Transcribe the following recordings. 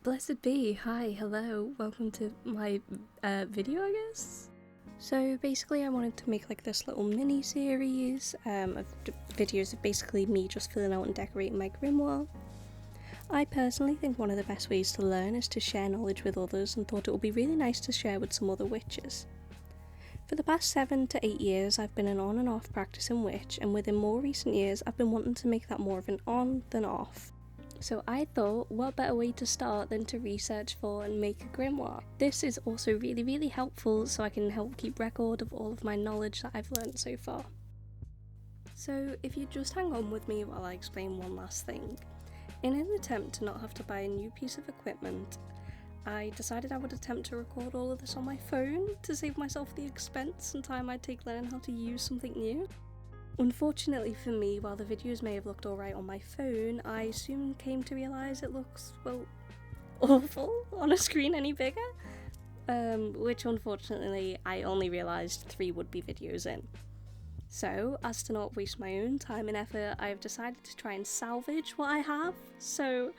Blessed be, hi, hello, welcome to my video, I guess? So basically I wanted to make like this little mini series of videos of basically me just filling out and decorating my grimoire. I personally think one of the best ways to learn is to share knowledge with others, and thought it would be really nice to share with some other witches. For the past 7 to 8 years I've been an on and off practicing witch, and within more recent years I've been wanting to make that more of an on than off. So I thought, what better way to start than to research for and make a grimoire. This is also really helpful, so I can help keep record of all of my knowledge that I've learned so far. So if you just hang on with me while I explain one last thing. In an attempt to not have to buy a new piece of equipment, I decided I would attempt to record all of this on my phone to save myself the expense and time I'd take learning how to use something new. Unfortunately for me, while the videos may have looked alright on my phone, I soon came to realise it looks, well, awful on a screen any bigger. Which unfortunately I only realised 3 would-be videos in. So, as to not waste my own time and effort, I have decided to try and salvage what I have. So,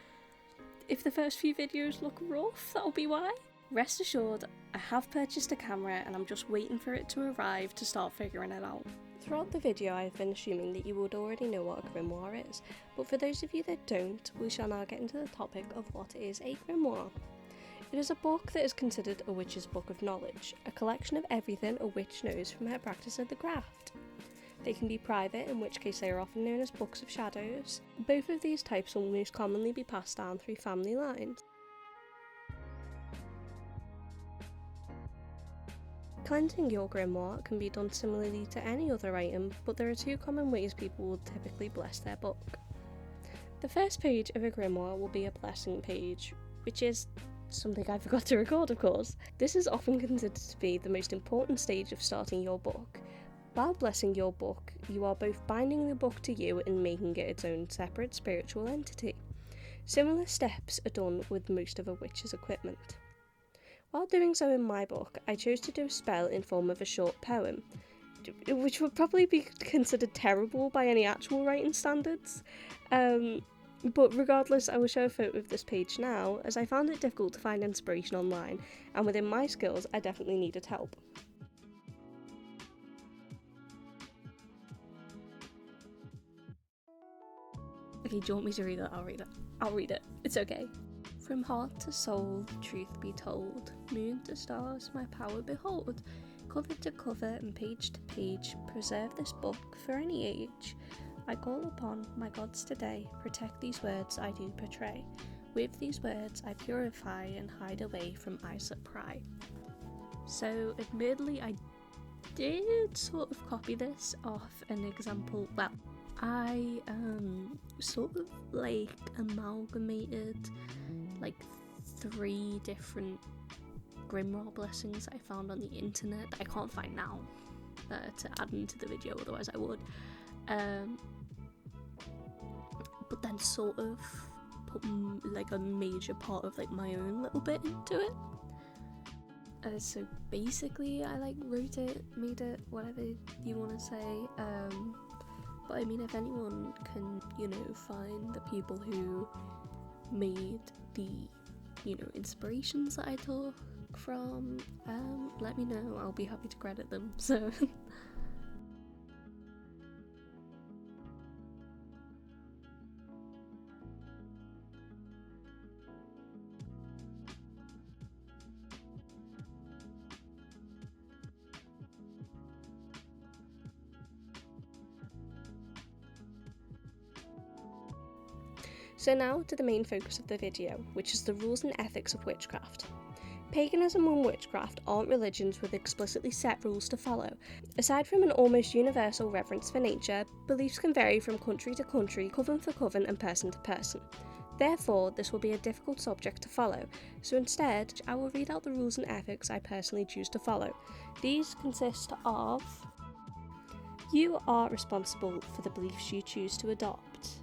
if the first few videos look rough, that'll be why. Rest assured, I have purchased a camera and I'm just waiting for it to arrive to start figuring it out. Throughout the video I've been assuming that you would already know what a grimoire is, but for those of you that don't, we shall now get into the topic of what is a grimoire. It is a book that is considered a witch's book of knowledge, a collection of everything a witch knows from her practice of the craft. They can be private, in which case they are often known as books of shadows. Both of these types will most commonly be passed down through family lines. Cleansing your grimoire can be done similarly to any other item, but there are 2 common ways people will typically bless their book. The first page of a grimoire will be a blessing page, which is something I forgot to record, of course. This is often considered to be the most important stage of starting your book. While blessing your book, you are both binding the book to you and making it its own separate spiritual entity. Similar steps are done with most of a witch's equipment. While doing so in my book, I chose to do a spell in form of a short poem, which would probably be considered terrible by any actual writing standards. But regardless, I will show a photo of this page now, as I found it difficult to find inspiration online, and within my skills, I definitely needed help. Okay, do you want me to read it? I'll read it. It's okay. From heart to soul, truth be told, moon to stars, my power behold. Cover to cover and page to page, preserve this book for any age. I call upon my gods today, protect these words I do portray. With these words I purify and hide away from eyes that pry. So, admittedly, I did sort of copy this off an example. Well, I sort of like amalgamated like 3 different grimoire blessings I found on the internet that I can't find now to add into the video, otherwise I would. But then sort of put like a major part of like my own little bit into it. So basically I like wrote it, made it, whatever you want to say. But I mean, if anyone can, find the people who made the, inspirations that I took from, let me know. I'll be happy to credit them. So. So now to the main focus of the video, which is the rules and ethics of witchcraft. Paganism and witchcraft aren't religions with explicitly set rules to follow. Aside from an almost universal reverence for nature, beliefs can vary from country to country, coven for coven and person to person. Therefore, this will be a difficult subject to follow, so instead, I will read out the rules and ethics I personally choose to follow. These consist of: you are responsible for the beliefs you choose to adopt.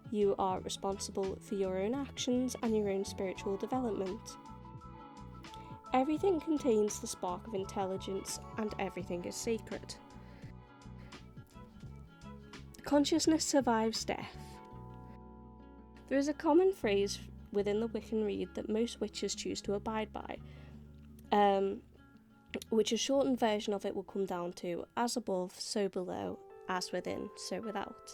You are responsible for your own actions and your own spiritual development. Everything contains the spark of intelligence, and everything is sacred. Consciousness survives death. There is a common phrase within the Wiccan Rede that most witches choose to abide by, which a shortened version of it will come down to as above, so below, as within, so without.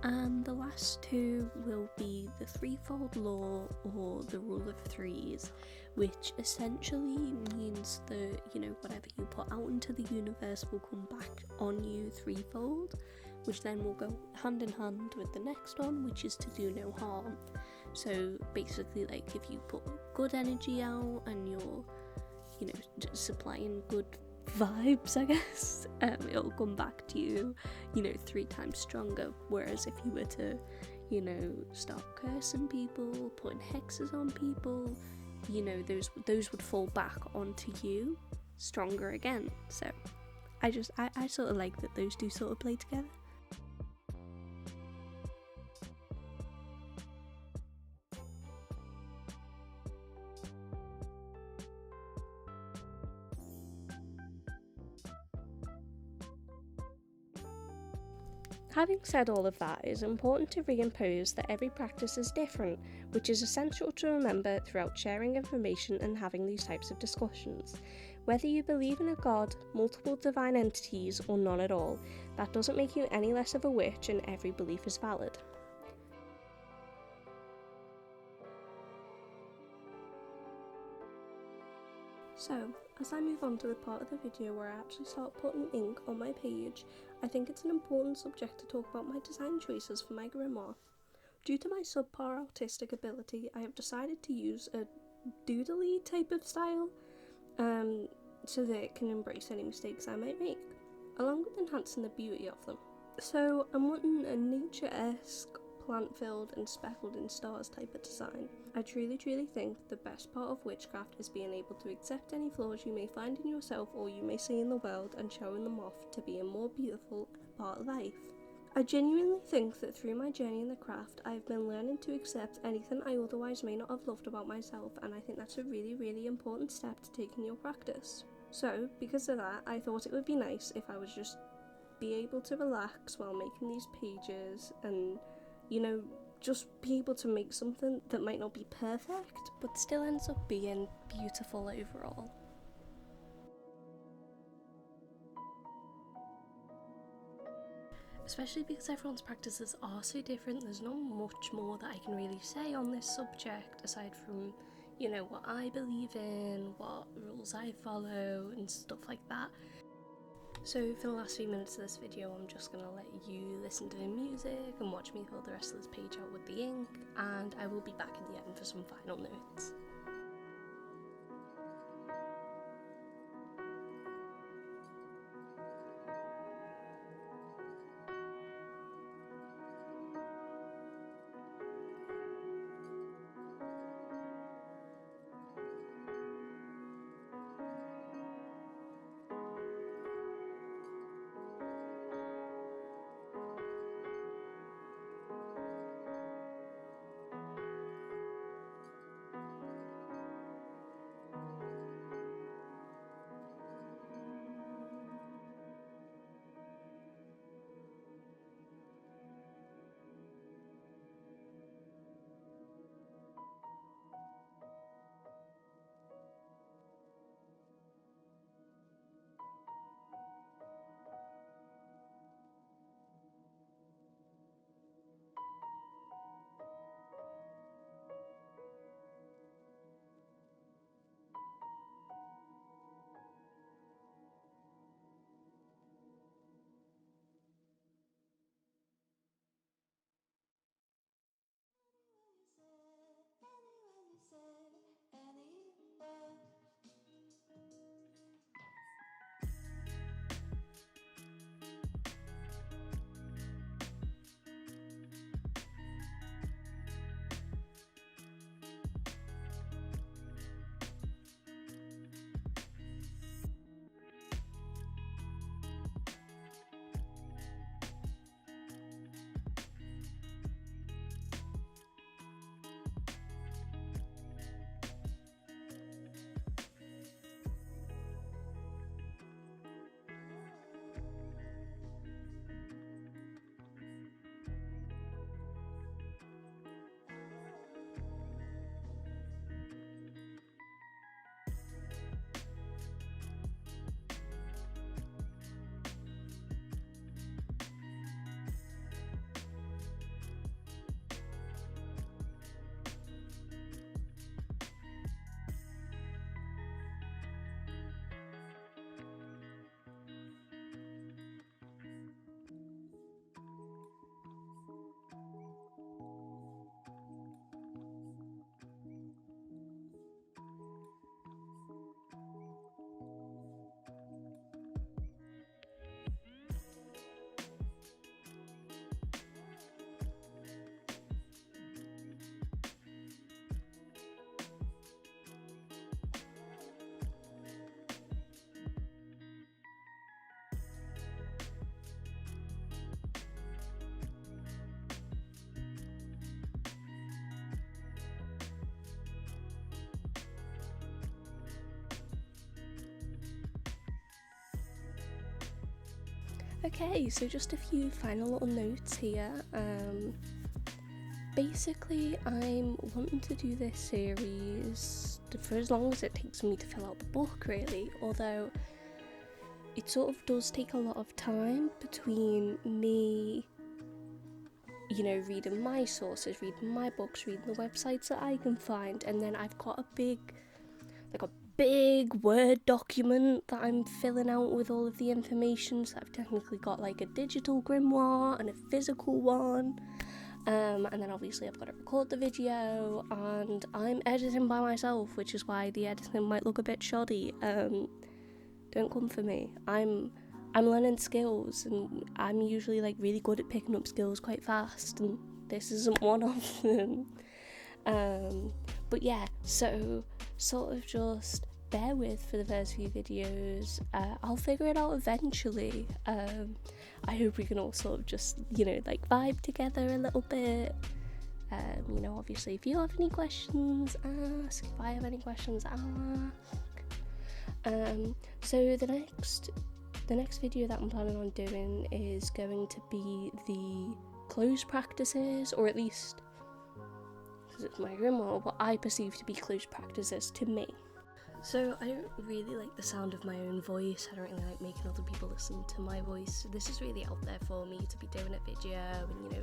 And the last two will be the threefold law or the rule of threes, which essentially means that, whatever you put out into the universe will come back on you threefold, which then will go hand in hand with the next one, which is to do no harm. So basically, like, if you put good energy out and you're, supplying good vibes, I guess, it'll come back to you, 3 times stronger. Whereas if you were to, start cursing people, putting hexes on people, those would fall back onto you stronger again. So I sort of like that those two sort of play together. Having said all of that, it is important to reimpose that every practice is different, which is essential to remember throughout sharing information and having these types of discussions. Whether you believe in a god, multiple divine entities, or none at all, that doesn't make you any less of a witch, and every belief is valid. So, as I move on to the part of the video where I actually start putting ink on my page, I think it's an important subject to talk about my design choices for my grimoire. Due to my subpar artistic ability, I have decided to use a doodly type of style, so that it can embrace any mistakes I might make, along with enhancing the beauty of them. So I'm wanting a nature-esque, plant-filled and speckled in stars type of design. I truly think the best part of witchcraft is being able to accept any flaws you may find in yourself or you may see in the world and showing them off to be a more beautiful part of life. I genuinely think that through my journey in the craft, I have been learning to accept anything I otherwise may not have loved about myself, and I think that's a really important step to take in your practice. So, because of that, I thought it would be nice if I was just be able to relax while making these pages and, just be able to make something that might not be perfect, but still ends up being beautiful overall. Especially because everyone's practices are so different, there's not much more that I can really say on this subject aside from, what I believe in, what rules I follow and stuff like that. So for the last few minutes of this video, I'm just going to let you listen to the music and watch me fill the rest of this page out with the ink, and I will be back at the end for some final notes. Okay, so just a few final little notes here. Basically, I'm wanting to do this series for as long as it takes me to fill out the book, really, although it sort of does take a lot of time between me, you know, reading my sources, reading my books, reading the websites that I can find, and then I've got a big Word document that I'm filling out with all of the information. So I've technically got like a digital grimoire and a physical one, and then obviously I've got to record the video, and I'm editing by myself, which is why the editing might look a bit shoddy. Don't come for me. I'm learning skills, and I'm usually like really good at picking up skills quite fast, and this isn't one of them. But yeah, so sort of just bear with for the first few videos. I'll figure it out eventually. I hope we can all sort of just, you know, like vibe together a little bit. You know, obviously if you have any questions, ask. If I have any questions, I'll ask. So the next video that I'm planning on doing is going to be the close practices, or at least, because it's my grimoire, what I perceive to be close practices to me. So I don't really like the sound of my own voice. I don't really like making other people listen to my voice. So this is really out there for me to be doing a video, and you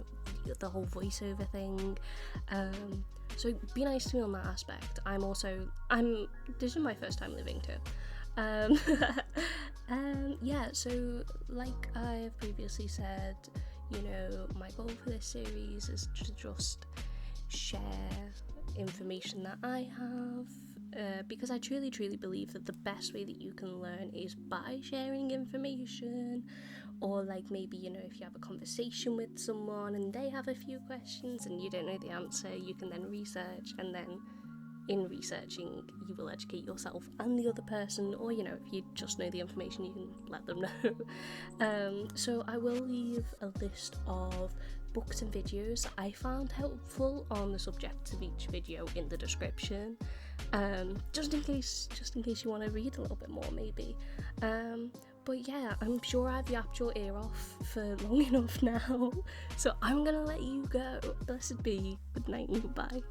know, the whole voiceover thing. So be nice to me on that aspect. This is my first time living too. Yeah, so like I've previously said, you know, my goal for this series is to just share information that I have, because I truly believe that the best way that you can learn is by sharing information, or like maybe, you know, if you have a conversation with someone and they have a few questions and you don't know the answer, you can then research, and then in researching you will educate yourself and the other person, or you know, if you just know the information you can let them know. So I will leave a list of books and videos that I found helpful on the subject of each video in the description, just in case you want to read a little bit more maybe. But yeah, I'm sure I've yapped your ear off for long enough now, so I'm gonna let you go. Blessed be, good night and goodbye.